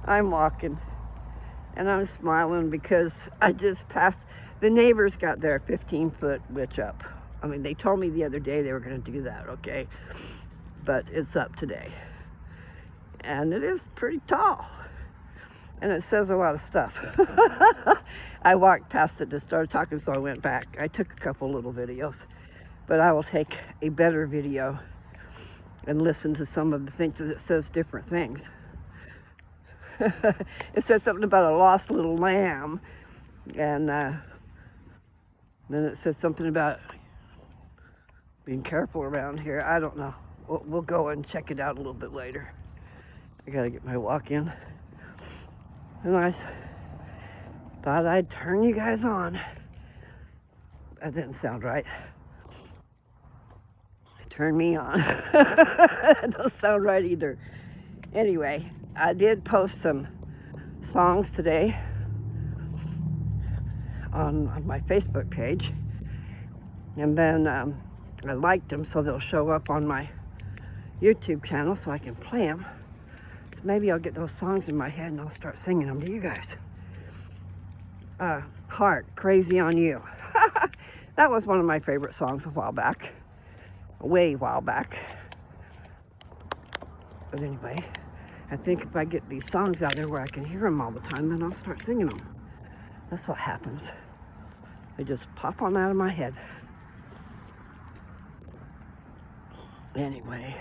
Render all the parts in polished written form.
I'm walking and I'm smiling because I just passed, the neighbors got their 15-foot witch up. I mean, they told me the other day they were going to do that, okay? But it's up today. And it is pretty tall. And it says a lot of stuff. I walked past it and started talking, so I went back. I took a couple little videos. But I will take a better video and listen to some of the things that it says different things. It said something about a lost little lamb. And then it said something about being careful around here. I don't know. We'll go and check it out a little bit later. I gotta get my walk in. And I thought I'd turn you guys on. That didn't sound right. Turn me on. That don't sound right either. Anyway, I did post some songs today on my Facebook page. And then I liked them, so they'll show up on my YouTube channel so I can play them. So maybe I'll get those songs in my head and I'll start singing them to you guys. Heart, Crazy on You. That was one of my favorite songs a while back. Way while back. But anyway, I think if I get these songs out there where I can hear them all the time, then I'll start singing them. That's what happens. They just pop on out of my head. Anyway.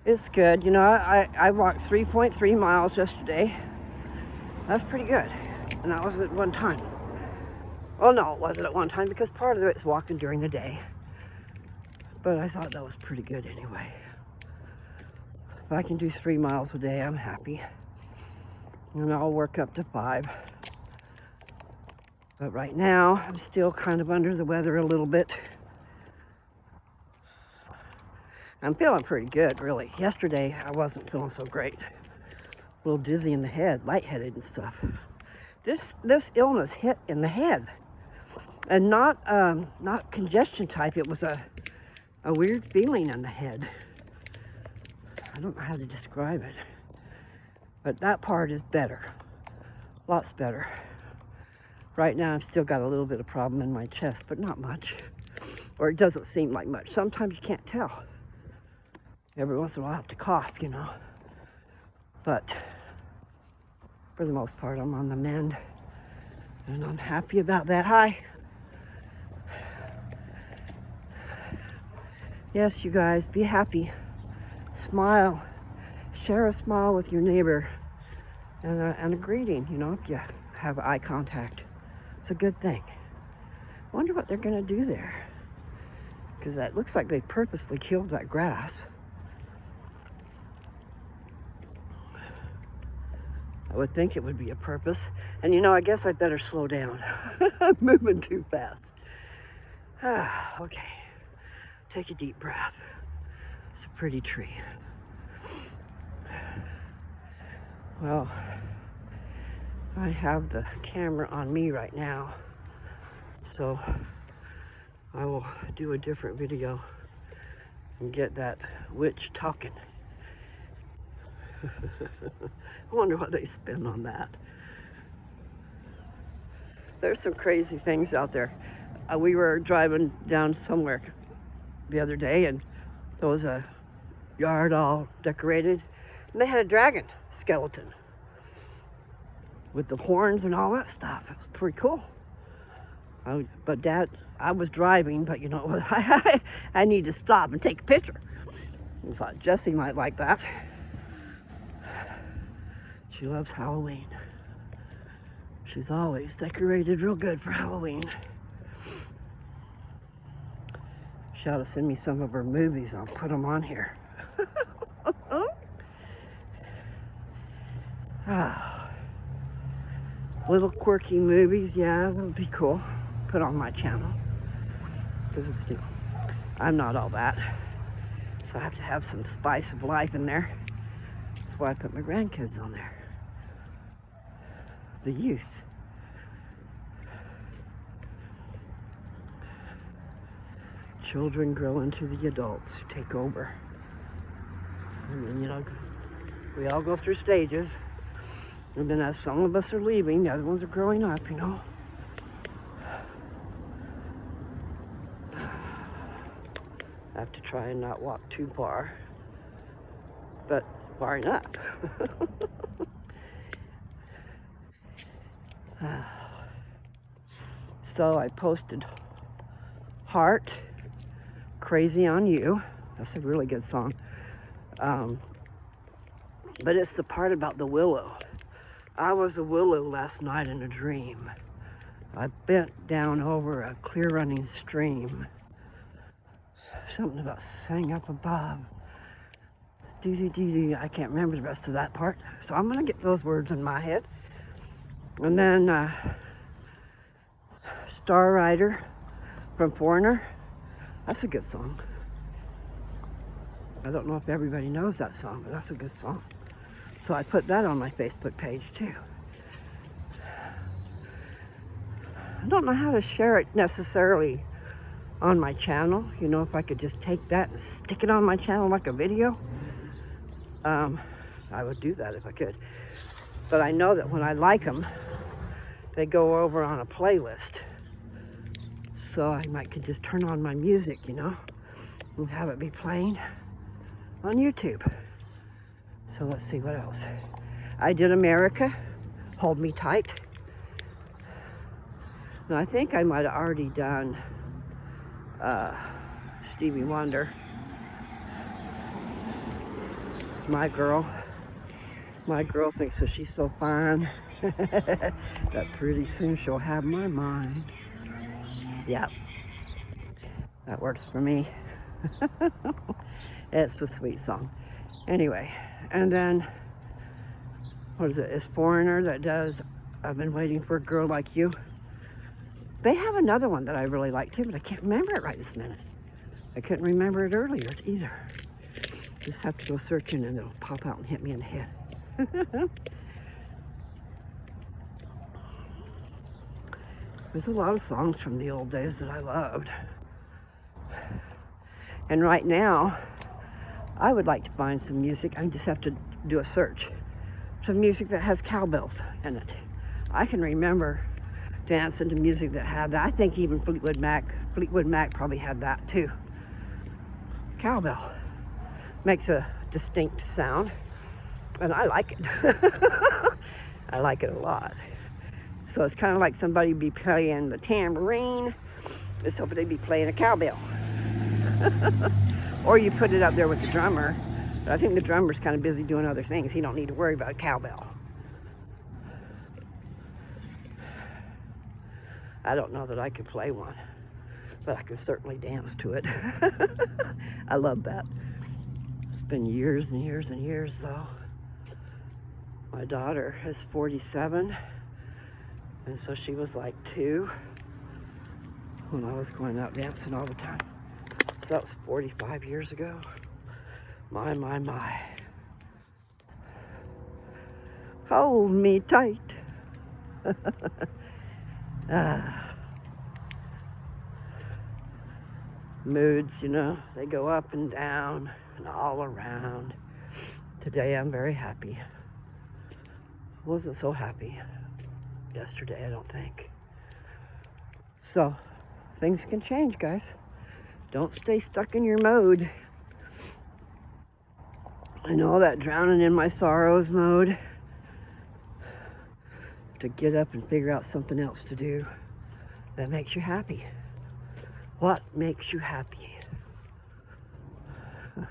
It's good. You know, I walked 3.3 miles yesterday. That's pretty good. And that was at one time. Well, no, it wasn't at one time because part of it's walking during the day. But I thought that was pretty good anyway. If I can do 3 miles a day, I'm happy. And I'll work up to 5. But right now, I'm still kind of under the weather a little bit. I'm feeling pretty good, really. Yesterday, I wasn't feeling so great. A little dizzy in the head, lightheaded and stuff. This illness hit in the head. And not congestion type. It was a weird feeling in the head. I don't know how to describe it. But that part is better. Lots better. Right now I've still got a little bit of problem in my chest, but not much. Or it doesn't seem like much. Sometimes you can't tell. Every once in a while I have to cough, you know. But for the most part I'm on the mend. And I'm happy about that. Hi. Yes, you guys, be happy. Smile. Share a smile with your neighbor. And a greeting, you know, if you have eye contact. It's a good thing. I wonder what they're going to do there. Because that looks like they purposely killed that grass. I would think it would be a purpose. And you know, I guess I better slow down. I'm moving too fast. Okay. Take a deep breath. It's a pretty tree. Well, I have the camera on me right now, so I will do a different video and get that witch talking. I wonder what they spend on that. There's some crazy things out there. We were driving down somewhere the other day and there was a yard all decorated and they had a dragon skeleton with the horns and all that stuff. It was pretty cool. But Dad, I was driving, but you know, I need to stop and take a picture. I thought Jessie might like that. She loves Halloween. She's always decorated real good for Halloween. She ought to send me some of her movies. I'll put them on here. Little quirky movies, yeah, that would be cool. Put on my channel. Because, you know, I'm not all that. So I have to have some spice of life in there. That's why I put my grandkids on there. The youth. Children grow into the adults who take over. I mean, you know, we all go through stages. And then as some of us are leaving, the other ones are growing up, you know. I have to try and not walk too far, but far enough. So I posted Heart, Crazy on You. That's a really good song. But it's the part about the willow. I was a willow last night in a dream. I bent down over a clear running stream. Something about sang up above. Do. I can't remember the rest of that part. So I'm gonna get those words in my head. And then Star Rider from Foreigner. That's a good song. I don't know if everybody knows that song, but that's a good song. So I put that on my Facebook page too. I don't know how to share it necessarily on my channel. You know, if I could just take that and stick it on my channel like a video, I would do that if I could. But I know that when I like them, they go over on a playlist. So I could just turn on my music, you know, and have it be playing on YouTube. So let's see what else. I did America, Hold Me Tight. Now I think I might have already done Stevie Wonder, My Girl. My girl thinks that she's so fine that pretty soon she'll have my mind. Yeah, that works for me. It's a sweet song. Anyway, and then, what is it? It's Foreigner that does I've Been Waiting for a Girl Like You. They have another one that I really like too, but I can't remember it right this minute. I couldn't remember it earlier either. Just have to go searching and it'll pop out and hit me in the head. There's a lot of songs from the old days that I loved. And right now, I would like to find some music. I just have to do a search. Some music that has cowbells in it. I can remember dancing to music that had that. I think even Fleetwood Mac probably had that too. Cowbell makes a distinct sound, and I like it. I like it a lot. So it's kind of like somebody be playing the tambourine, and somebody be playing a cowbell. Or you put it up there with the drummer, but I think the drummer's kind of busy doing other things. He don't need to worry about a cowbell. I don't know that I could play one, but I could certainly dance to it. I love that. It's been years and years and years though. My daughter is 47, and so she was like 2 when I was going out dancing all the time. So that was 45 years ago. My. Hold me tight. Moods, you know, they go up and down and all around. Today I'm very happy. Wasn't so happy yesterday, I don't think. So things can change, guys. Don't stay stuck in your mode. I know that drowning in my sorrows mode. To get up and figure out something else to do that makes you happy. What makes you happy? I'm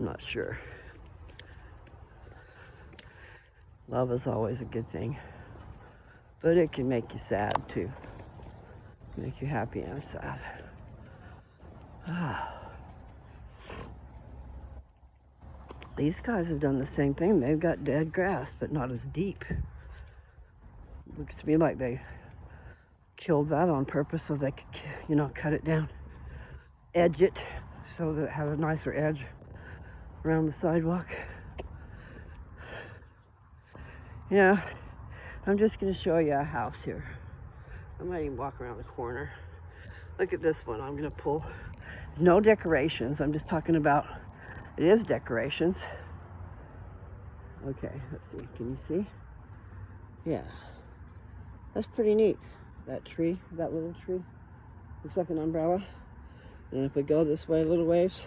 not sure. Love is always a good thing, but it can make you sad too. Make you happy and sad. These guys have done the same thing. They've got dead grass, but not as deep. Looks to me like they killed that on purpose so they could, you know, cut it down, edge it, so that it had a nicer edge around the sidewalk. Yeah, I'm just going to show you a house here. I might even walk around the corner. Look at this one I'm going to pull. No decorations. I'm just talking about It is decorations. Okay, let's see. Can you see? Yeah. That's pretty neat. That tree, that little tree. Looks like an umbrella. And if we go this way a little ways,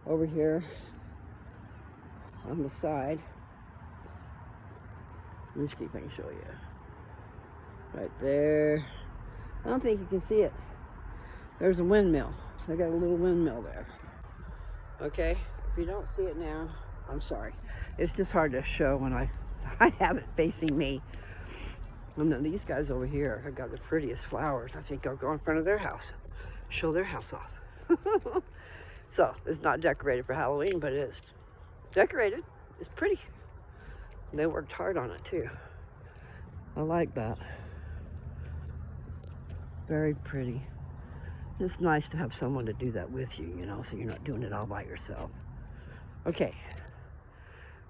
over here on the side, let me see if I can show you. Right there. I don't think you can see it. There's a windmill. They got a little windmill there. Okay, if you don't see it now, I'm sorry. It's just hard to show when I have it facing me. And then these guys over here have got the prettiest flowers. I think I'll go in front of their house, show their house off. So it's not decorated for Halloween, but it is decorated. It's pretty. They worked hard on it too. I like that. Very pretty. It's nice to have someone to do that with you, you know, so you're not doing it all by yourself. Okay.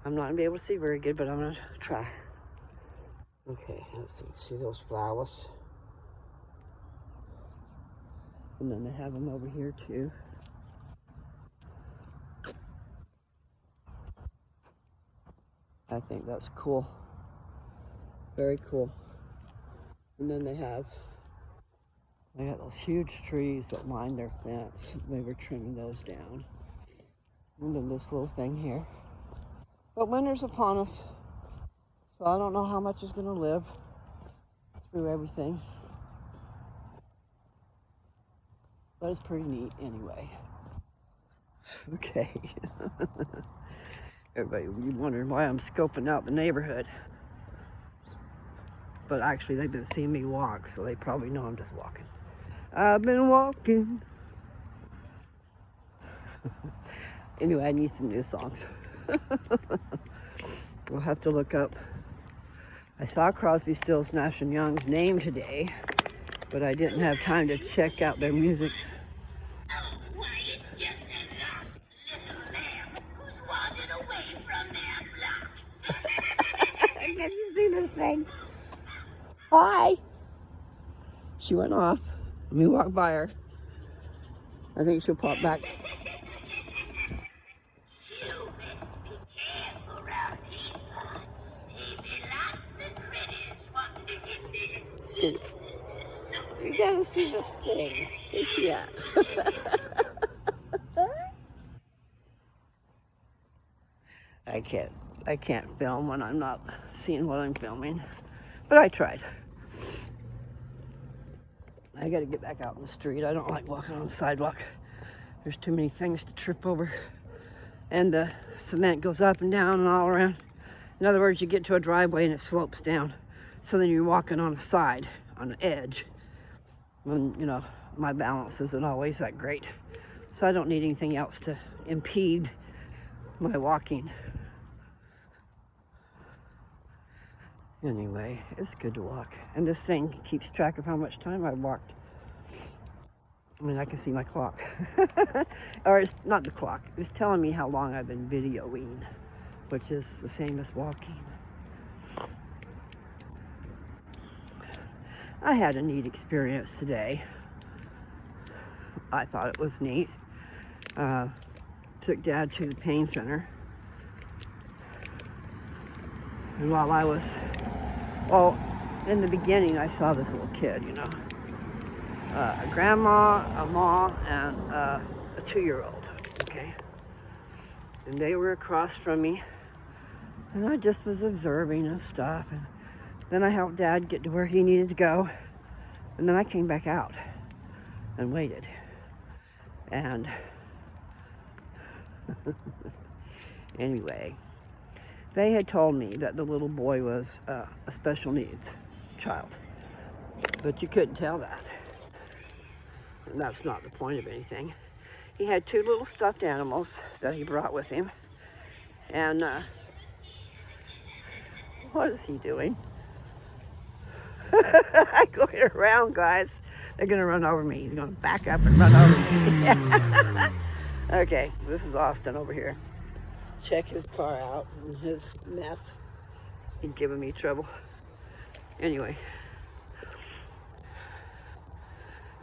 I'm not going to be able to see very good, but I'm going to try. Okay, let's see. See those flowers? And then they have them over here too. I think that's cool. Very cool. And then they got those huge trees that line their fence. They were trimming those down. And then this little thing here. But winter's upon us, so I don't know how much is going to live through everything. But it's pretty neat anyway. Okay. Everybody will be wondering why I'm scoping out the neighborhood. But actually, they've been seeing me walk, so they probably know I'm just walking. I've been walking. Anyway, I need some new songs. We'll have to look up. I saw Crosby, Stills, Nash & Young's name today, but I didn't have time to check out their music. Can you see this thing? Hi. She went off. Let me walk by her. I think she'll pop back. You gotta see this thing. Where's she at? I can't film when I'm not seeing what I'm filming. But I tried. I gotta get back out in the street. I don't like walking on the sidewalk. There's too many things to trip over. And the cement goes up and down and all around. In other words, you get to a driveway and it slopes down. So then you're walking on the side, on the edge. When, you know, my balance isn't always that great. So I don't need anything else to impede my walking. Anyway, it's good to walk. And this thing keeps track of how much time I've walked. I mean, I can see my clock. Or it's not the clock. It's telling me how long I've been videoing, which is the same as walking. I had a neat experience today. I thought it was neat. Took Dad to the pain center. And while I was, well, in the beginning, I saw this little kid, you know. A grandma, a mom, and a 2-year-old, okay? And they were across from me. And I just was observing and stuff. And then I helped Dad get to where he needed to go. And then I came back out and waited. And anyway, they had told me that the little boy was a special needs child. But you couldn't tell that. And that's not the point of anything. He had 2 little stuffed animals that he brought with him. And what is he doing? I'm going around, guys. They're going to run over me. He's going to back up and run over me. Okay, this is Austin over here. Check his car out and his mess. He's giving me trouble. Anyway.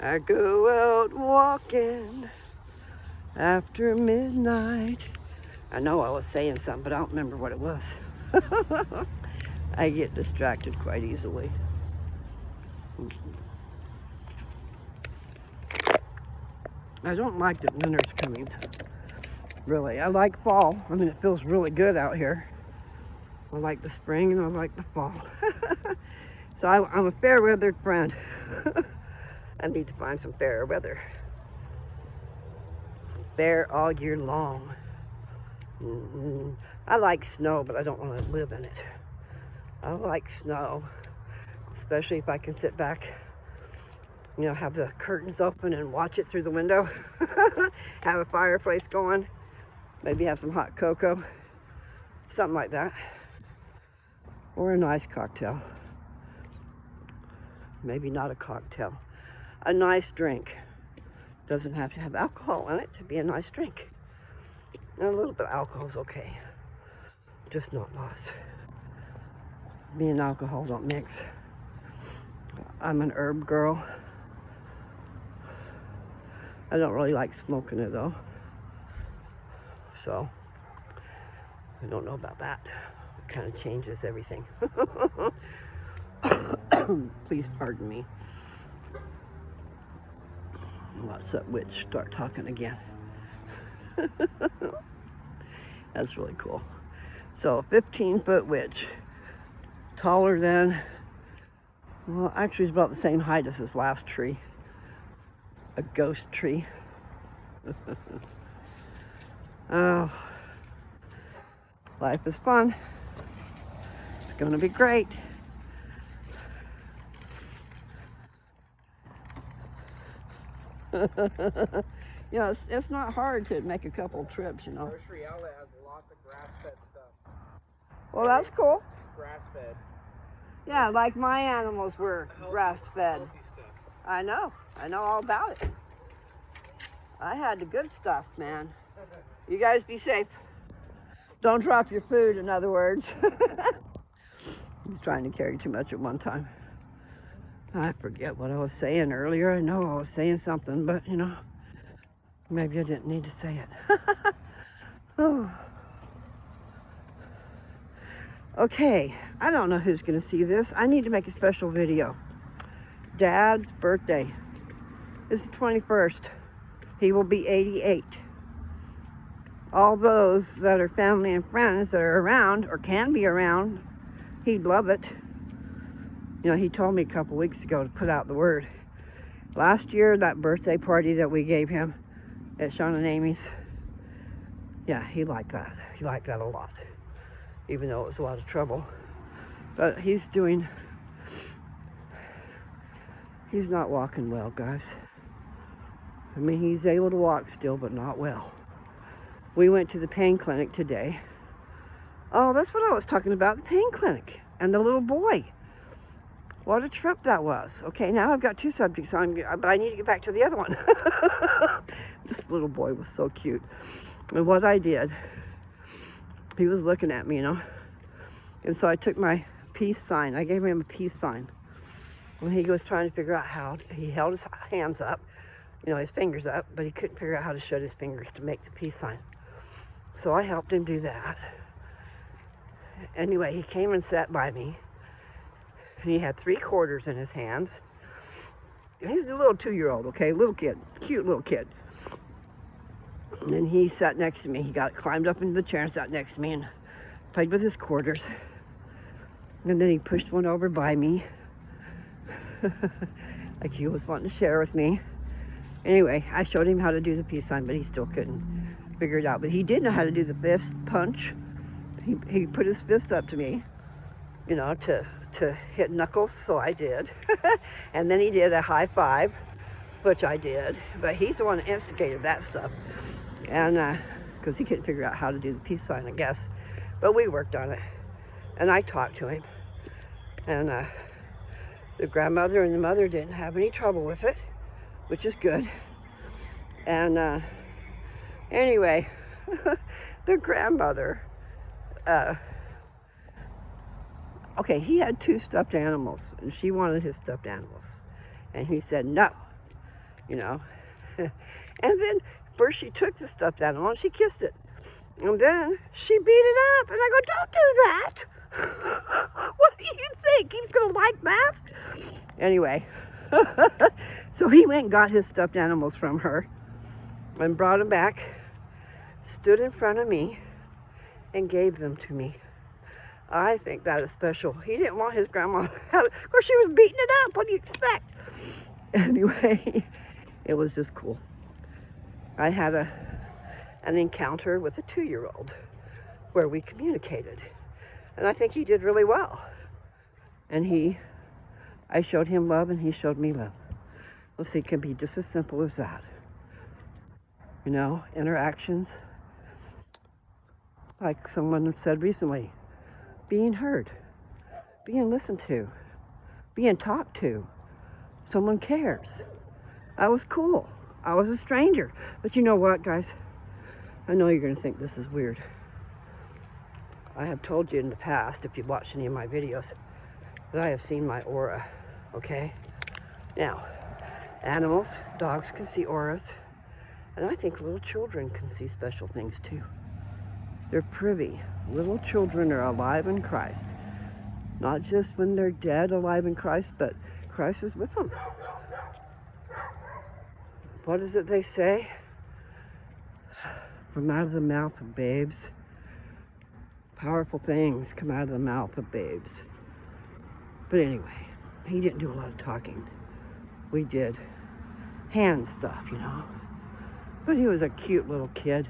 I go out walking. After midnight. I know I was saying something, but I don't remember what it was. I get distracted quite easily. I don't like that winter's coming. Really, I like fall. I mean, it feels really good out here. I like the spring and I like the fall. So I'm a fair-weathered friend. I need to find some fair weather. Fair all year long. I like snow, but I don't want to live in it. I like snow, especially if I can sit back, you know, have the curtains open and watch it through the window. Have a fireplace going. Maybe have some hot cocoa. Something like that. Or a nice cocktail. Maybe not a cocktail. A nice drink. Doesn't have to have alcohol in it to be a nice drink. And a little bit of alcohol is okay. Just not lots. Me and alcohol don't mix. I'm an herb girl. I don't really like smoking it though. So, I don't know about that. It kind of changes everything. Please pardon me. Watch that witch start talking again. That's really cool. So, 15-foot witch. Taller than, well, actually it's about the same height as this last tree. A ghost tree. Oh, life is fun. It's gonna be great. You know, it's not hard to make a couple trips, you know. Grocery Outlet has lots of grass-fed stuff. Well, that's cool. Grass-fed. Yeah, like my animals were grass-fed. Healthy stuff. I know all about it. I had the good stuff, man. You guys be safe. Don't drop your food, in other words. He's trying to carry too much at one time. I forget what I was saying earlier. I know I was saying something, but you know, maybe I didn't need to say it. Oh. Okay, I don't know who's gonna see this. I need to make a special video. Dad's birthday is the 21st. He will be 88. All those that are family and friends that are around or can be around, he'd love it. You know, he told me a couple weeks ago to put out the word. Last year, that birthday party that we gave him at Sean and Amy's, yeah, he liked that. He liked that a lot, even though it was a lot of trouble. But he's not walking well, guys. I mean, he's able to walk still, but not well. We went to the pain clinic today. Oh, that's what I was talking about, the pain clinic and the little boy. What a trip that was. Okay, now I've got two subjects on, but I need to get back to the other one. This little boy was so cute. And what I did, he was looking at me, you know. And so I took my peace sign. I gave him a peace sign. When he was trying to figure out how, he held his hands up, you know, his fingers up, but he couldn't figure out how to shut his fingers to make the peace sign. So I helped him do that. Anyway, he came and sat by me. And he had 3 quarters in his hands. He's a little 2-year-old, okay? Little kid, cute little kid. And then he sat next to me. He climbed up into the chair and sat next to me and played with his quarters. And then he pushed one over by me. Like he was wanting to share with me. Anyway, I showed him how to do the peace sign, but he still couldn't figure it out. But he did know how to do the fist punch. He put his fist up to me, you know, to hit knuckles, so I did. And then he did a high five, which I did. But he's the one that instigated that stuff. And because he couldn't figure out how to do the peace sign, I guess. But we worked on it. And I talked to him. And the grandmother and the mother didn't have any trouble with it, which is good. And anyway, the grandmother, okay, he had 2 stuffed animals, and she wanted his stuffed animals. And he said no, you know. And then First she took the stuffed animal and she kissed it. And then she beat it up. And I go, don't do that. What do you think? He's going to like that? Anyway, so he went and got his stuffed animals from her and brought them back, stood in front of me, and gave them to me. I think that is special. He didn't want his grandma. Of course, she was beating it up. What do you expect? Anyway, it was just cool. I had an encounter with a 2-year-old where we communicated. And I think he did really well. And I showed him love and he showed me love. Let's see, it can be just as simple as that. You know, interactions. Like someone said recently, being heard, being listened to, being talked to. Someone cares. That was cool. I was a stranger. But you know what, guys? I know you're going to think this is weird. I have told you in the past, if you've watched any of my videos, that I have seen my aura, okay? Now, animals, dogs can see auras, and I think little children can see special things too. They're privy. Little children are alive in Christ. Not just when they're dead, alive in Christ, but Christ is with them. What is it they say? From out of the mouth of babes, powerful things come out of the mouth of babes. But anyway, he didn't do a lot of talking. We did hand stuff, you know. But he was a cute little kid.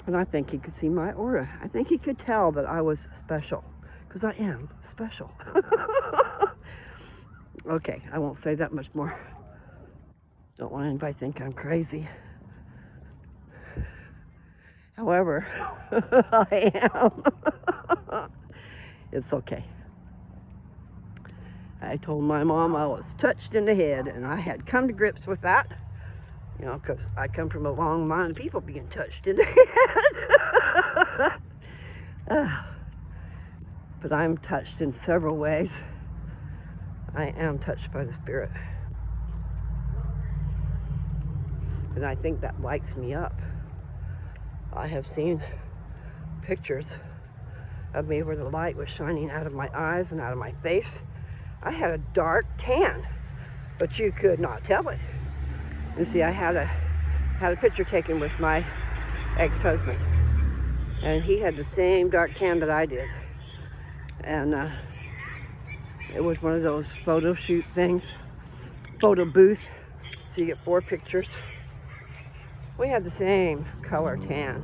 And I think he could see my aura. I think he could tell that I was special. Because I am special. Okay, I won't say that much more. Don't want anybody to think I'm crazy. However, I am. It's okay. I told my mom I was touched in the head, and I had come to grips with that. You know, because I come from a long line of people being touched in the head. But I'm touched in several ways. I am touched by the Spirit. And I think that lights me up. I have seen pictures of me where the light was shining out of my eyes and out of my face. I had a dark tan, but you could not tell it. You see, I had a picture taken with my ex-husband, and he had the same dark tan that I did. And it was one of those photo shoot things, photo booth, so you get 4 pictures. We had the same color tan,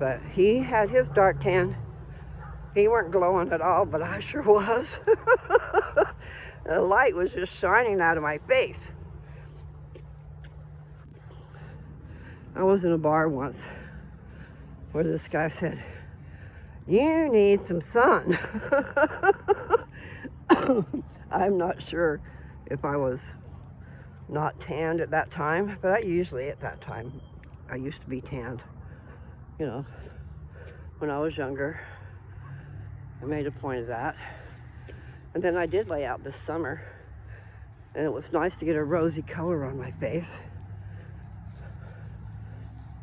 but he had his dark tan. He weren't glowing at all, but I sure was. The light was just shining out of my face. I was in a bar once where this guy said, "You need some sun." I'm not sure if I was not tanned at that time, but I usually at that time, I used to be tanned. You know, when I was younger, I made a point of that. And then I did lay out this summer, and it was nice to get a rosy color on my face.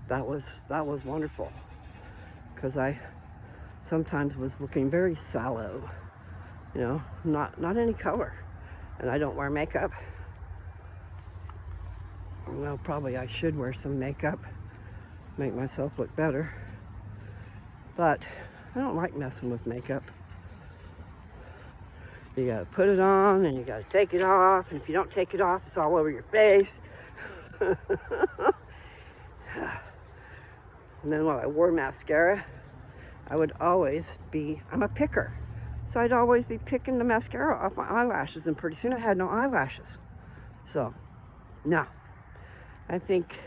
That was wonderful, because I sometimes was looking very sallow, you know, not any color. And I don't wear makeup. Well, probably I should wear some makeup, make myself look better. But I don't like messing with makeup. You gotta put it on and you gotta take it off, and if you don't take it off, it's all over your face. And then while I wore mascara, I would always I'm a picker. So I'd always be picking the mascara off my eyelashes, and pretty soon I had no eyelashes. So, no. I think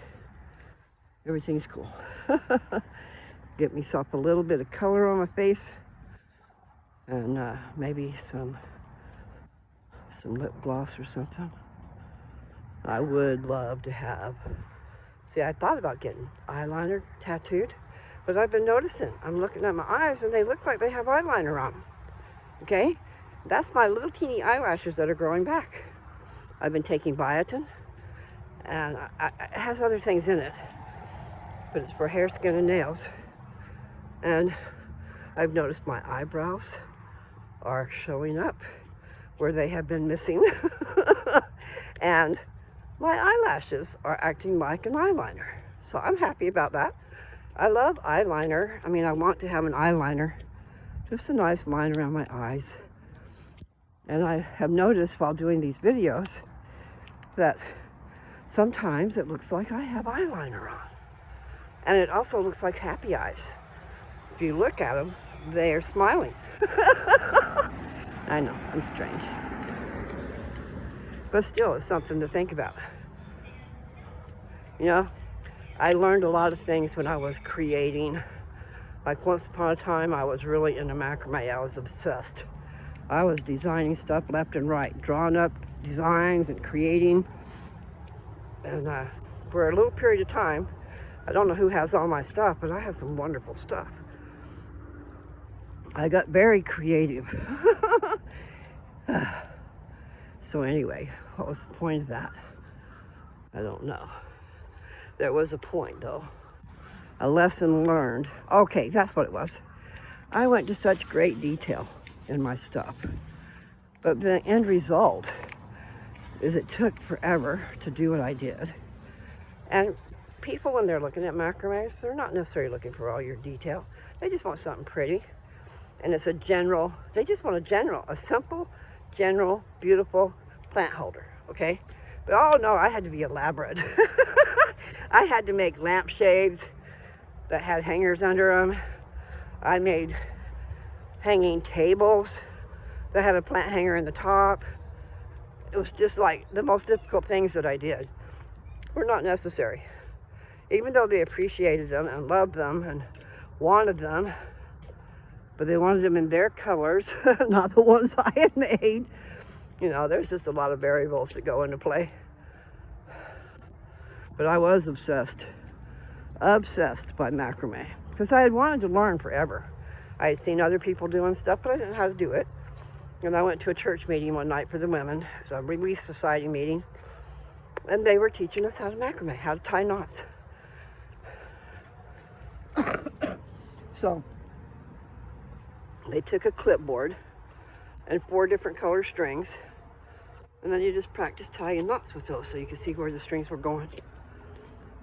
everything's cool. Get myself a little bit of color on my face, and maybe some lip gloss or something. I would love to have. See, I thought about getting eyeliner tattooed, but I've been noticing, I'm looking at my eyes and they look like they have eyeliner on them. Okay? That's my little teeny eyelashes that are growing back. I've been taking biotin, And it has other things in it, but it's for hair, skin, and nails. And I've noticed my eyebrows are showing up where they have been missing. And my eyelashes are acting like an eyeliner. So I'm happy about that. I love eyeliner. I mean, I want to have an eyeliner, just a nice line around my eyes. And I have noticed while doing these videos that sometimes it looks like I have eyeliner on. And it also looks like happy eyes. If you look at them, they are smiling. I know, I'm strange. But still, it's something to think about. You know, I learned a lot of things when I was creating. Like once upon a time, I was really into macrame. I was obsessed. I was designing stuff left and right, drawing up designs and creating. And for a little period of time, I don't know who has all my stuff, but I have some wonderful stuff. I got very creative. So anyway, what was the point of that? I don't know. There was a point though. A lesson learned. Okay, that's what it was. I went to such great detail in my stuff. But the end result is it took forever to do what I did. And people, when they're looking at macrames, they're not necessarily looking for all your detail. They just want something pretty. And it's a general, they just want a simple, general, beautiful plant holder, okay? But oh no, I had to be elaborate. I had to make lampshades that had hangers under them. I made hanging tables that had a plant hanger in the top. It was just like the most difficult things that I did were not necessary. Even though they appreciated them and loved them and wanted them, but they wanted them in their colors, not the ones I had made. You know, there's just a lot of variables that go into play. But I was obsessed by macrame because I had wanted to learn forever. I had seen other people doing stuff, but I didn't know how to do it. And I went to a church meeting one night for the women. It was a Relief Society meeting. And they were teaching us how to macrame, how to tie knots. So they took a clipboard and 4 different color strings, and then you just practice tying knots with those so you could see where the strings were going.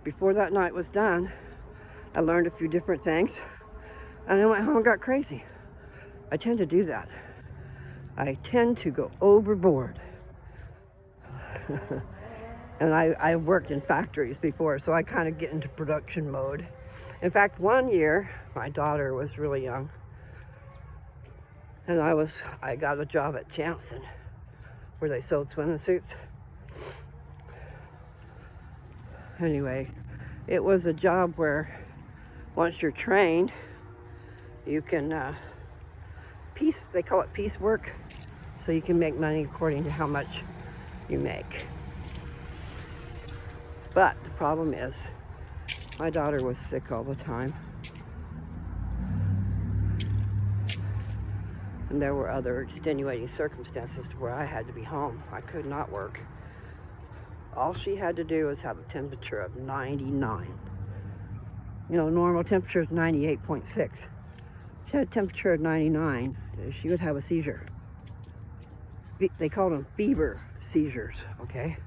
Before that night was done, I learned a few different things, and I went home and got crazy. I tend to do that. I tend to go overboard. And I worked in factories before, so I kind of get into production mode. In fact, one year, my daughter was really young, and I got a job at Janssen, where they sold swimming suits. Anyway, it was a job where once you're trained, you can they call it piecework, so you can make money according to how much you make. But the problem is, my daughter was sick all the time. And there were other extenuating circumstances where I had to be home. I could not work. All she had to do was have a temperature of 99. You know, normal temperature is 98.6. She had a temperature of 99, she would have a seizure. They called them fever seizures, okay?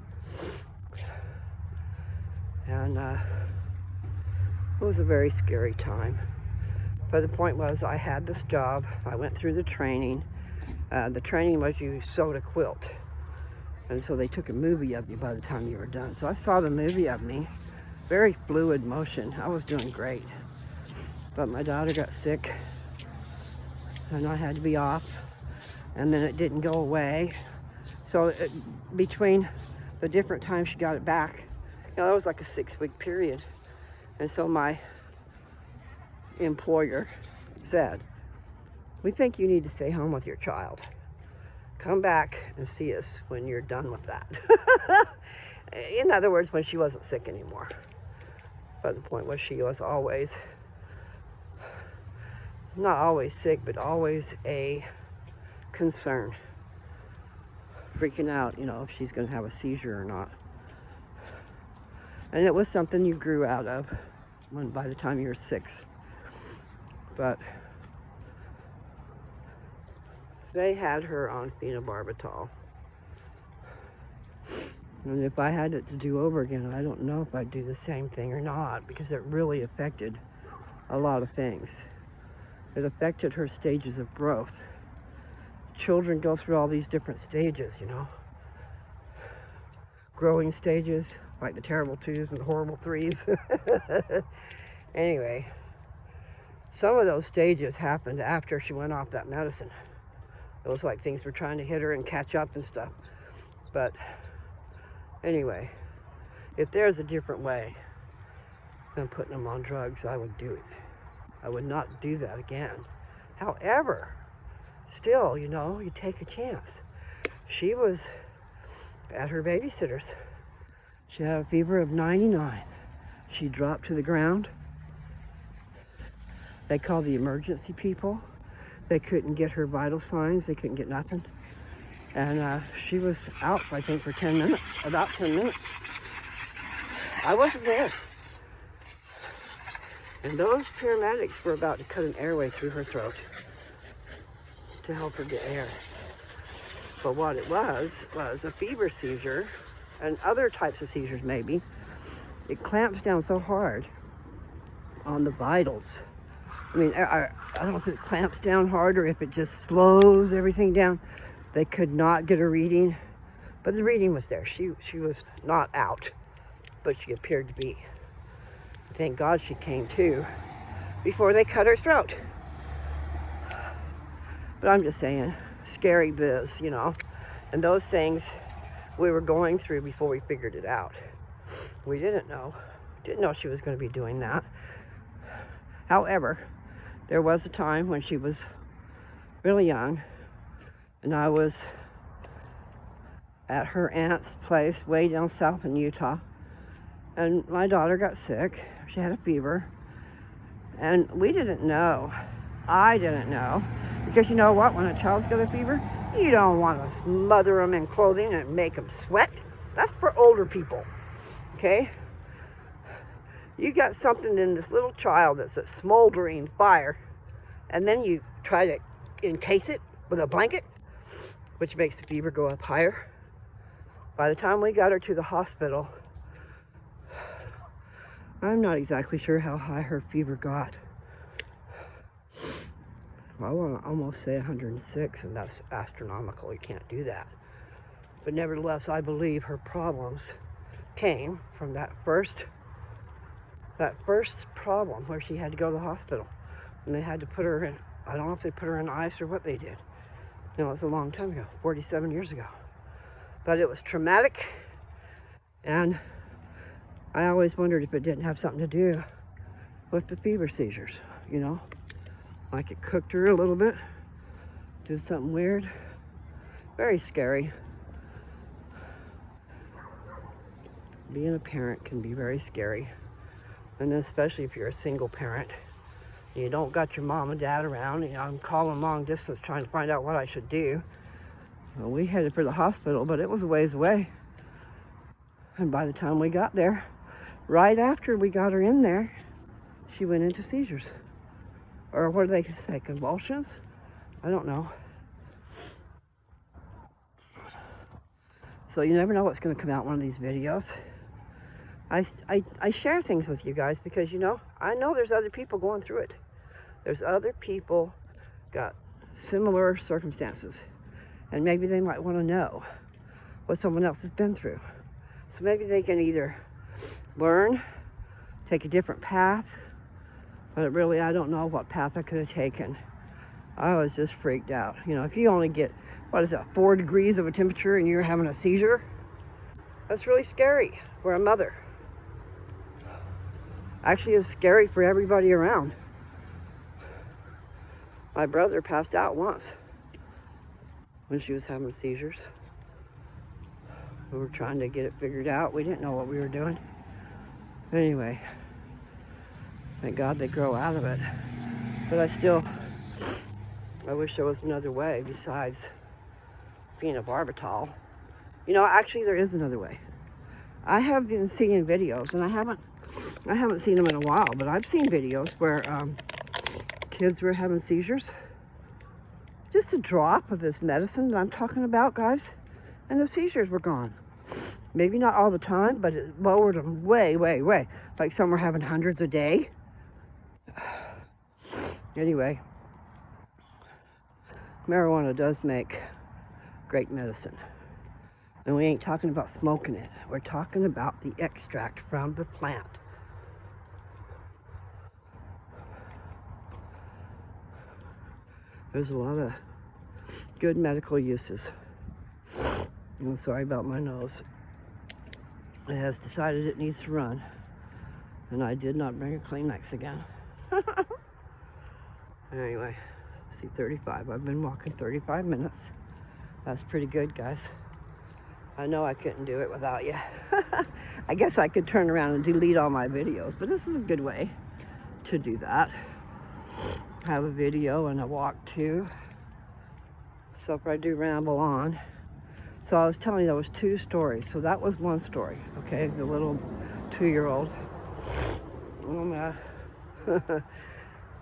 And it was a very scary time. But the point was, I had this job. I went through the training. The training was you sewed a quilt. And so they took a movie of you by the time you were done. So I saw the movie of me. Very fluid motion. I was doing great. But my daughter got sick. And I had to be off. And then it didn't go away. So between the different times she got it back, you know, that was like a 6-week period. And so my employer said, "We think you need to stay home with your child. Come back and see us when you're done with that." In other words, when she wasn't sick anymore. But the point was, she was always, not always sick, but always a concern. Freaking out, you know, if she's going to have a seizure or not. And it was something you grew out of by the time you were 6. But they had her on phenobarbital. And if I had it to do over again, I don't know if I'd do the same thing or not, because it really affected a lot of things. It affected her stages of growth. Children go through all these different stages, you know. Growing stages, like the terrible 2s and the horrible 3s. Anyway, some of those stages happened after she went off that medicine. It was like things were trying to hit her and catch up and stuff. But anyway, if there's a different way than putting them on drugs, I would do it. I would not do that again. However, still, you know, you take a chance. She was at her babysitter's. She had a fever of 99. She dropped to the ground. They called the emergency people. They couldn't get her vital signs. They couldn't get nothing. And she was out, I think, for 10 minutes, about 10 minutes. I wasn't there. And those paramedics were about to cut an airway through her throat to help her get air. But what it was a fever seizure, and other types of seizures maybe. It clamps down so hard on the vitals. I mean, I don't know if it clamps down hard or if it just slows everything down. They could not get a reading, but the reading was there. She was not out, but she appeared to be. Thank God she came to before they cut her throat. But I'm just saying, scary biz, you know. And those things we were going through before we figured it out. We didn't know she was going to be doing that. However, there was a time when she was really young, and I was at her aunt's place way down south in Utah, and my daughter got sick. She had a fever, and we didn't know. I didn't know, because you know what? When a child's got a fever, you don't want to smother them in clothing and make them sweat. That's for older people, okay? You got something in this little child that's a smoldering fire, and then you try to encase it with a blanket, which makes the fever go up higher. By the time we got her to the hospital, I'm not exactly sure how high her fever got. Well, I want to almost say 106, and that's astronomical. You can't do that. But nevertheless, I believe her problems came from that first problem where she had to go to the hospital. And they had to put her in, I don't know if they put her in ice or what they did. You know, it was a long time ago, 47 years ago. But it was traumatic, and I always wondered if it didn't have something to do with the fever seizures, you know? Like it cooked her a little bit, did something weird. Very scary. Being a parent can be very scary. And especially if you're a single parent. You don't got your mom and dad around. You know, I'm calling long distance trying to find out what I should do. Well, we headed for the hospital, but it was a ways away. And by the time we got there, right after we got her in there, she went into seizures. Or what do they say, convulsions? I don't know. So you never know what's going to come out in one of these videos. I share things with you guys because, you know, I know there's other people going through it. There's other people got similar circumstances. And maybe they might want to know what someone else has been through. So maybe they can either learn, take a different path. But really, I don't know what path I could have taken. I was just freaked out. You know, if you only get, 4 degrees of a temperature and you're having a seizure, that's really scary for a mother. Actually, it's scary for everybody around. My brother passed out once when she was having seizures. We were trying to get it figured out. We didn't know what we were doing. Anyway, thank God they grow out of it. But I wish there was another way besides phenobarbital. You know, actually there is another way. I have been seeing videos, and I haven't seen them in a while, but I've seen videos where kids were having seizures. Just a drop of this medicine that I'm talking about, guys, and the seizures were gone. Maybe not all the time, but it lowered them way, way, way. Like some were having hundreds a day. Anyway, marijuana does make great medicine. And we ain't talking about smoking it. We're talking about the extract from the plant. There's a lot of good medical uses. I'm sorry about my nose. It has decided it needs to run. And I did not bring a Kleenex again. Anyway, see 35. I've been walking 35 minutes. That's pretty good, guys. I know I couldn't do it without you. I guess I could turn around and delete all my videos, but this is a good way to do that. Have a video and a walk too. So if I do ramble on. So I was telling you there was 2 stories. So that was one story, okay? The little 2-year-old.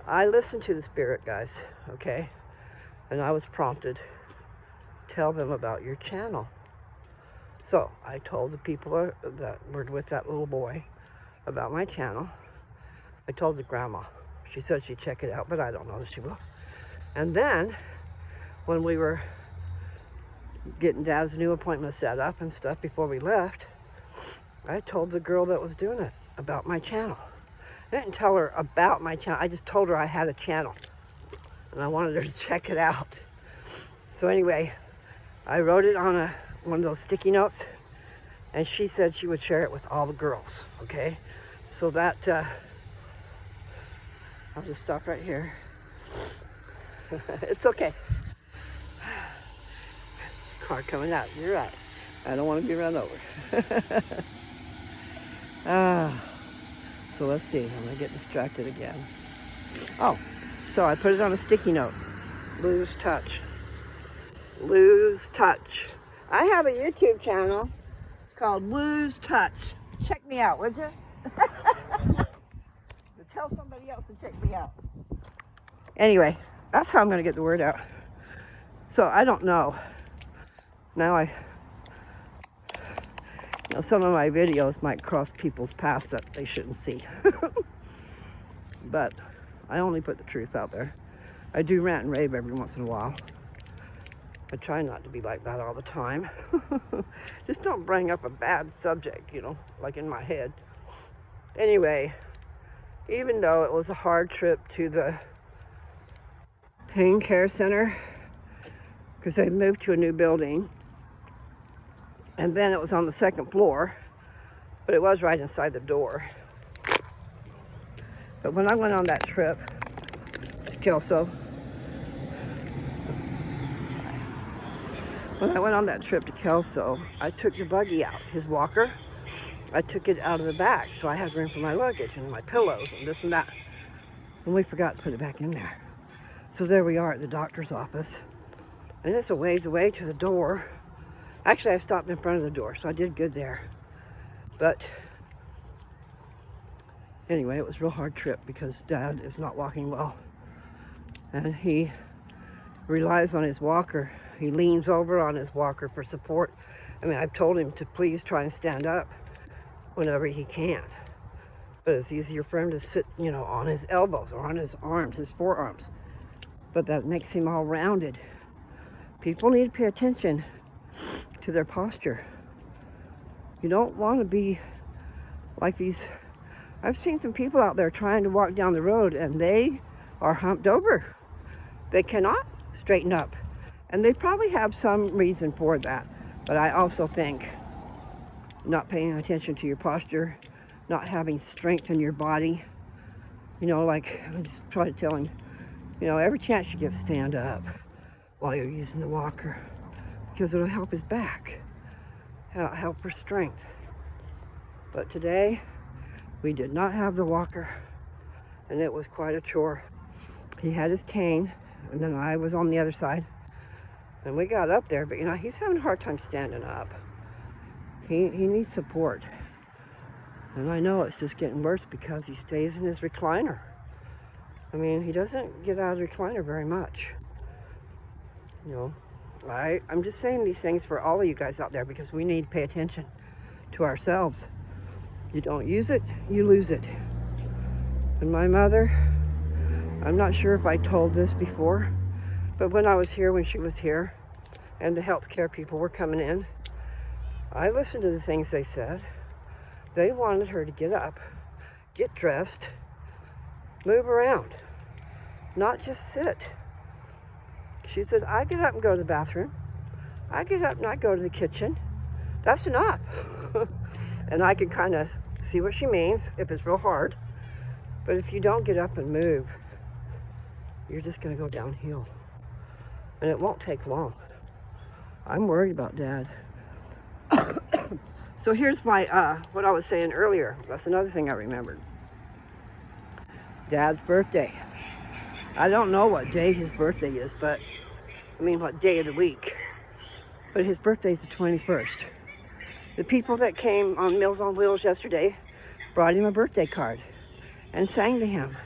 I listen to the spirit, guys, okay? And I was prompted, tell them about your channel. So I told the people that were with that little boy about my channel. I told the grandma. She said she'd check it out, but I don't know if she will. And then when we were getting Dad's new appointment set up and stuff before we left, I told the girl that was doing it about my channel. I didn't tell her about my channel. I just told her I had a channel and I wanted her to check it out. So anyway, I wrote it on one of those sticky notes, and she said she would share it with all the girls, okay? So that, I'll just stop right here. It's okay. Car coming out, you're right. I don't want to be run over. So let's see, I'm gonna get distracted again. Oh, so I put it on a sticky note. Lose touch. Lose touch. I have a YouTube channel. It's called Lose Touch. Check me out, would you? Tell somebody else to check me out. Anyway, that's how I'm going to get the word out. So I don't know. Now some of my videos might cross people's paths that they shouldn't see. But I only put the truth out there. I do rant and rave every once in a while. I try not to be like that all the time. Just don't bring up a bad subject, like in my head. Anyway, even though it was a hard trip to the pain care center, because they moved to a new building, and then it was on the 2nd floor, but it was right inside the door. But when I went on that trip to Kelso, I took the buggy out, his walker. I took it out of the back, so I had room for my luggage and my pillows and this and that. And we forgot to put it back in there. So there we are at the doctor's office. And it's a ways away to the door. Actually, I stopped in front of the door, so I did good there. But anyway, it was a real hard trip because Dad is not walking well. And he relies on his walker. He leans over on his walker for support. I mean, I've told him to please try and stand up whenever he can. But it's easier for him to sit, on his elbows or on his arms, his forearms. But that makes him all rounded. People need to pay attention to their posture. You don't want to be like these. I've seen some people out there trying to walk down the road and they are humped over. They cannot straighten up. And they probably have some reason for that. But I also think not paying attention to your posture, not having strength in your body. Like I just try to tell him, every chance you get, stand up while you're using the walker, because it'll help his back, help for strength. But today, we did not have the walker, and it was quite a chore. He had his cane, and then I was on the other side, and we got up there, but he's having a hard time standing up. He needs support. And I know it's just getting worse because he stays in his recliner. I mean, he doesn't get out of the recliner very much. You know, I'm just saying these things for all of you guys out there because we need to pay attention to ourselves. You don't use it, you lose it. And my mother, I'm not sure if I told this before, but when I was here, when she was here, and the healthcare people were coming in, I listened to the things they said. They wanted her to get up, get dressed, move around, not just sit. She said, I get up and go to the bathroom. I get up and I go to the kitchen. That's enough. And I can kind of see what she means if it's real hard. But if you don't get up and move, you're just going to go downhill. And it won't take long. I'm worried about Dad. So here's my, what I was saying earlier. That's another thing I remembered. Dad's birthday. I don't know what day his birthday is, but, I mean, what day of the week. But his birthday's the 21st. The people that came on Meals on Wheels yesterday brought him a birthday card and sang to him.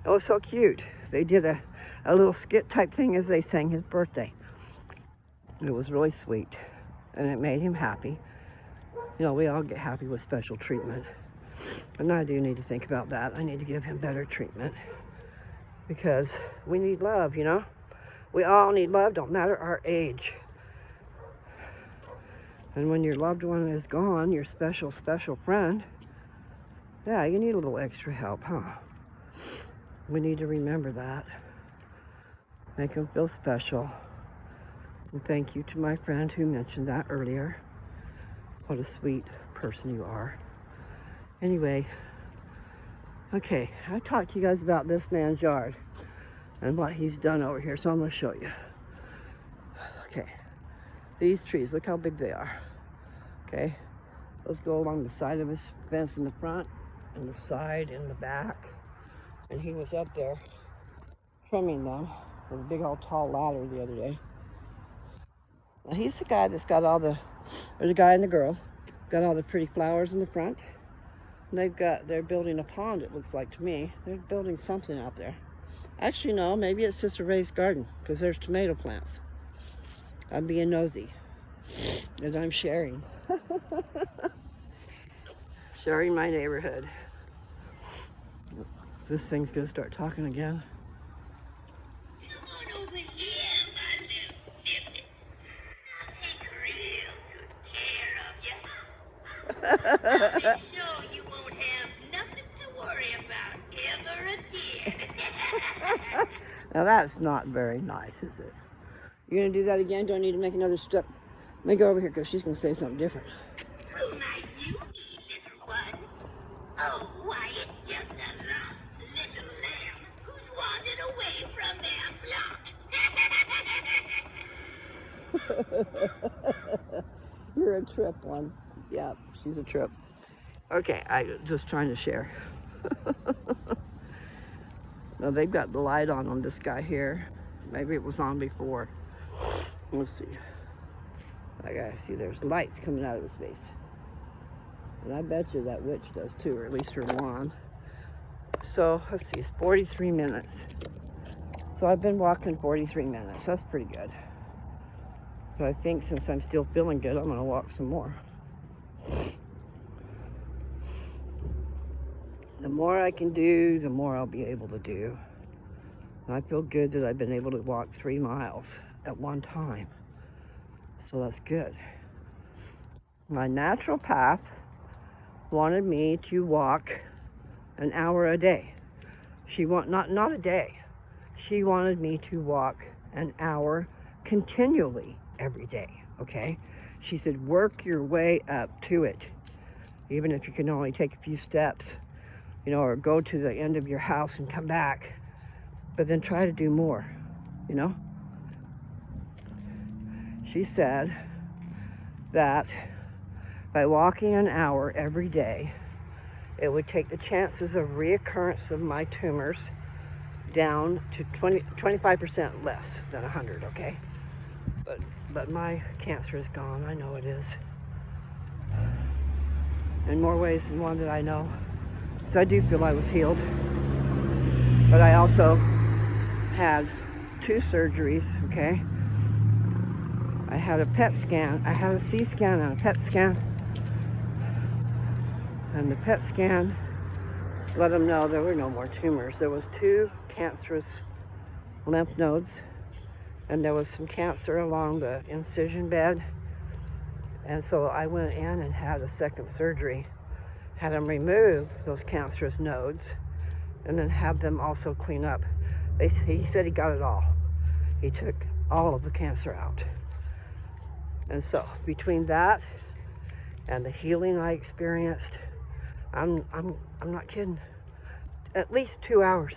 It was so cute. They did a little skit type thing as they sang his birthday. It was really sweet, and it made him happy. You know, we all get happy with special treatment. And I do need to think about that. I need to give him better treatment because we need love, you know? We all need love, don't matter our age. And when your loved one is gone, your special, special friend, yeah, you need a little extra help, huh? We need to remember that. Make them feel special. And thank you to my friend who mentioned that earlier. What a sweet person you are. Anyway, okay, I talked to you guys about this man's yard and what he's done over here, so I'm going to show you. Okay, these trees, look how big they are. Okay, those go along the side of his fence in the front and the side in the back. And he was up there trimming them with a big old tall ladder the other day. Now he's the guy that's got all the, or the guy and the girl, got all the pretty flowers in the front. And they're building a pond, it looks like to me. They're building something out there. Actually, no, maybe it's just a raised garden because there's tomato plants. I'm being nosy as I'm sharing. Sharing my neighborhood. This thing's gonna start talking again. Come on over here, my little nibble. I'll take real good care of you. I'll make sure you won't have nothing to worry about ever again. Now that's not very nice, is it? You're gonna do that again? Do I need to make another step? Let me go over here because she's gonna say something different. Who might you be, little one? Oh, why, it's just a lost little lamb who's wandered away from their flock. You're a trip one. Yeah, she's a trip. Okay, I was just trying to share. Now they've got the light on this guy here. Maybe it was on before. Let's see. I gotta see, there's lights coming out of his face. And I bet you that witch does too, or at least her lawn. So, let's see, it's 43 minutes. So I've been walking 43 minutes. That's pretty good. But I think since I'm still feeling good, I'm gonna walk some more. The more I can do, the more I'll be able to do. And I feel good that I've been able to walk 3 miles at one time. So that's good. My natural path wanted me to walk an hour a day. She not a day. She wanted me to walk an hour continually every day, okay? She said, work your way up to it. Even if you can only take a few steps, you know, or go to the end of your house and come back, but then try to do more, you know? She said that by walking an hour every day, it would take the chances of reoccurrence of my tumors down to 25% less than 100, okay? But my cancer is gone, I know it is. in more ways than one that I know. So I do feel I was healed. But I also had 2 surgeries, okay? I had a PET scan. I had a C scan and a PET scan. And the PET scan let them know there were no more tumors. There was 2 cancerous lymph nodes, and there was some cancer along the incision bed. And so I went in and had a second surgery, had them remove those cancerous nodes, and then have them also clean up. He said he got it all. He took all of the cancer out. And so between that and the healing I experienced, I'm not kidding. At least 2 hours,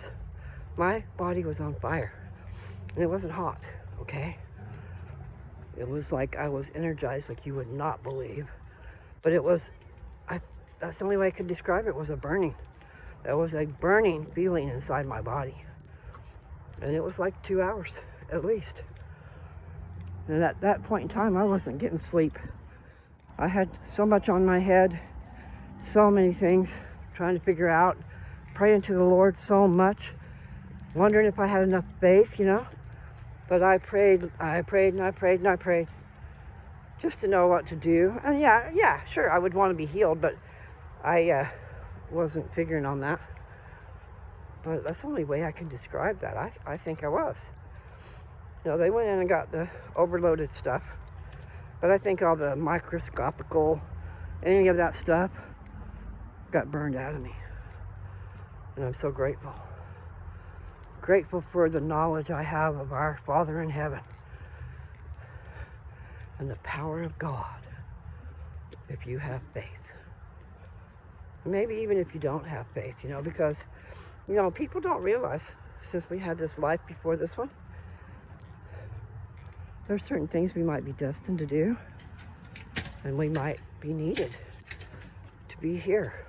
my body was on fire, and it wasn't hot, okay? It was like I was energized like you would not believe. But it was, that's the only way I could describe it, was a burning. There was a burning feeling inside my body. And it was like 2 hours, at least. And at that point in time, I wasn't getting sleep. I had so much on my head, so many things, trying to figure out, praying to the Lord so much, wondering if I had enough faith, you know. But I prayed, and I prayed, and I prayed, just to know what to do. And yeah, sure, I would want to be healed, but I wasn't figuring on that. But that's the only way I can describe that. I think I was. You know, they went in and got the overloaded stuff, but I think all the microscopical, any of that stuff got burned out of me. And I'm so grateful. Grateful for the knowledge I have of our Father in heaven and the power of God if you have faith. Maybe even if you don't have faith, you know, because, you know, people don't realize, since we had this life before this one, there are certain things we might be destined to do, and we might be needed to be here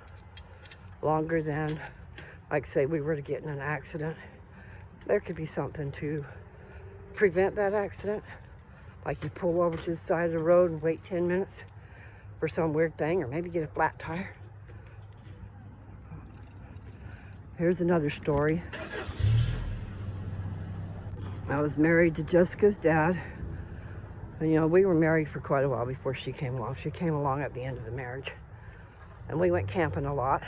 longer than, like, say we were to get in an accident. There could be something to prevent that accident, like you pull over to the side of the road and wait 10 minutes for some weird thing, or maybe get a flat tire. Here's another story. I was married to Jessica's dad. And, you know, we were married for quite a while before she came along. She came along at the end of the marriage. And we went camping a lot.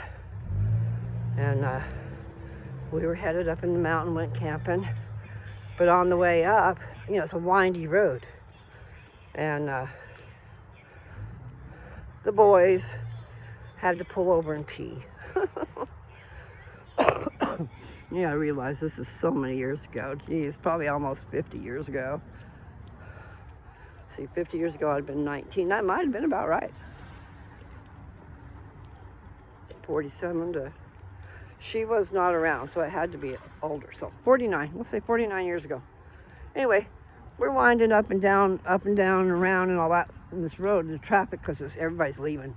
And we were headed up in the mountain, went camping. But on the way up, you know, it's a windy road. And the boys had to pull over and pee. Yeah, I realize this is so many years ago. Geez, probably almost 50 years ago. See, 50 years ago I'd been 19. That might have been about right. 47 to... She was not around, so it had to be older. So 49, we'll say 49 years ago. Anyway, we're winding up and down and around and all that in this road, the traffic, because everybody's leaving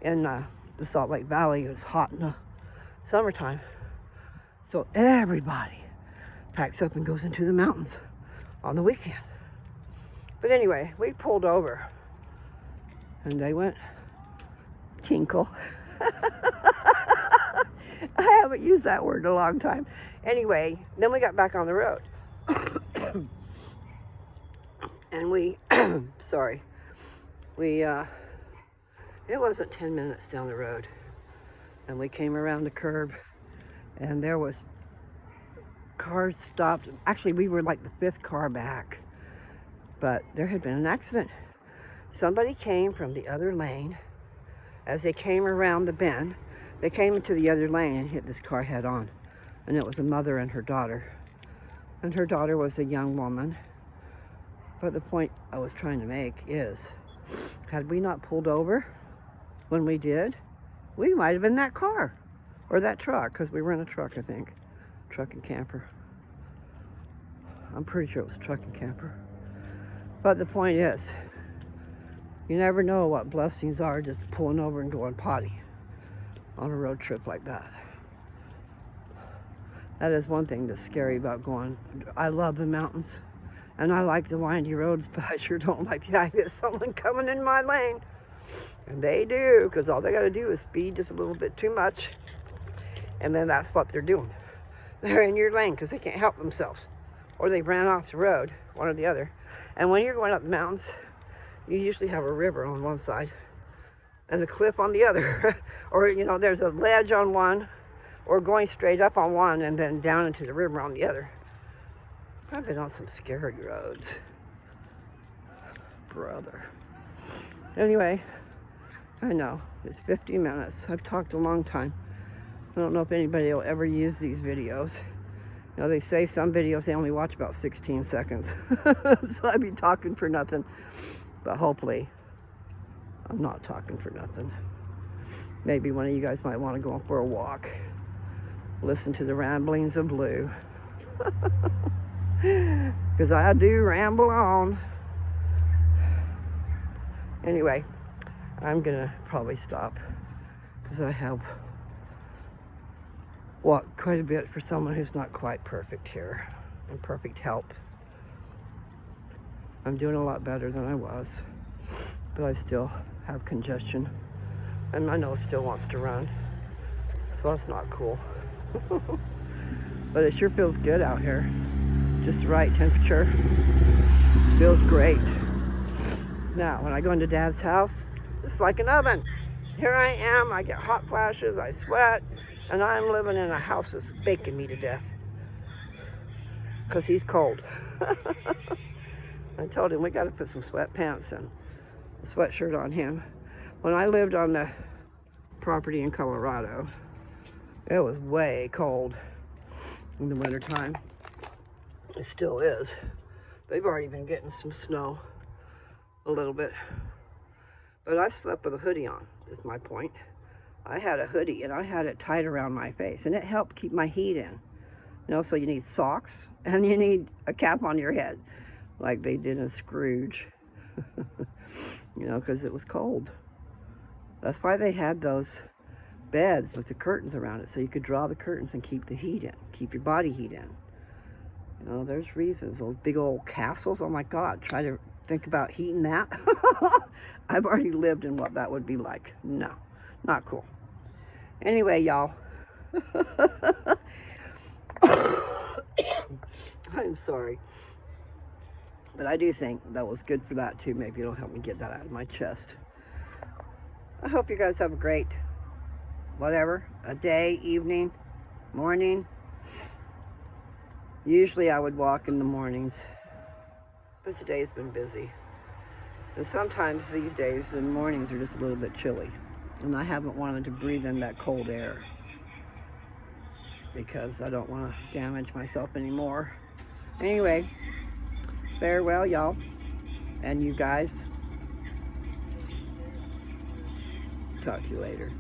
in the Salt Lake Valley. It's hot in the summertime. So everybody packs up and goes into the mountains on the weekend. But anyway, we pulled over and they went tinkle. I haven't used that word in a long time. Anyway, then we got back on the road. And we, sorry, it wasn't 10 minutes down the road. And we came around the curb and there was cars stopped. Actually, we were like the 5th car back, but there had been an accident. Somebody came from the other lane. As they came around the bend, they came into the other lane and hit this car head on. And it was a mother and her daughter. And her daughter was a young woman. But the point I was trying to make is, had we not pulled over when we did, we might have been that car or that truck, because we were in a truck, I think. Truck and camper. I'm pretty sure it was truck and camper. But the point is, you never know what blessings are just pulling over and going potty on a road trip like that. That is one thing that's scary about going. I love the mountains and I like the windy roads, but I sure don't like the idea of someone coming in my lane. And they do, because all they got to do is speed just a little bit too much. And then that's what they're doing. They're in your lane because they can't help themselves. Or they ran off the road, one or the other. And when you're going up the mountains, you usually have a river on one side and a cliff on the other. Or, you know, there's a ledge on one, or going straight up on one and then down into the river on the other. I've been on some scary roads. Brother. Anyway, I know, it's 50 minutes. I've talked a long time. I don't know if anybody will ever use these videos. You know, they say some videos they only watch about 16 seconds. So I'd be talking for nothing. But hopefully, I'm not talking for nothing. Maybe one of you guys might want to go for a walk. Listen to the ramblings of Blue. Because I do ramble on. Anyway, I'm gonna probably stop because I have walked quite a bit for someone who's not quite perfect here, and perfect help. I'm doing a lot better than I was, but I still have congestion, and my nose still wants to run, so that's not cool. But it sure feels good out here. Just the right temperature. Feels great. Now, when I go into Dad's house, it's like an oven. Here I am, I get hot flashes, I sweat, and I'm living in a house that's baking me to death. Because he's cold. I told him we got to put some sweatpants and a sweatshirt on him. When I lived on the property in Colorado, it was way cold in the wintertime. It still is. They've already been getting some snow. A little bit, but I slept with a hoodie on, is my point. I had a hoodie and I had it tied around my face, and it helped keep my heat in. You know, so you need socks and you need a cap on your head, like they did in Scrooge. You know, because it was cold. That's why they had those beds with the curtains around it, so you could draw the curtains and keep the heat in, keep your body heat in. You know, there's reasons. Those big old castles, oh my God, try to think about heating that. I've already lived in what that would be like. No, not cool. Anyway, y'all. I'm sorry. But I do think that was good for that too. Maybe it'll help me get that out of my chest. I hope you guys have a great, whatever, a day, evening, morning. Usually I would walk in the mornings, but today's been busy. And sometimes these days, the mornings are just a little bit chilly. And I haven't wanted to breathe in that cold air because I don't want to damage myself anymore. Anyway, farewell, y'all. And you guys. Talk to you later.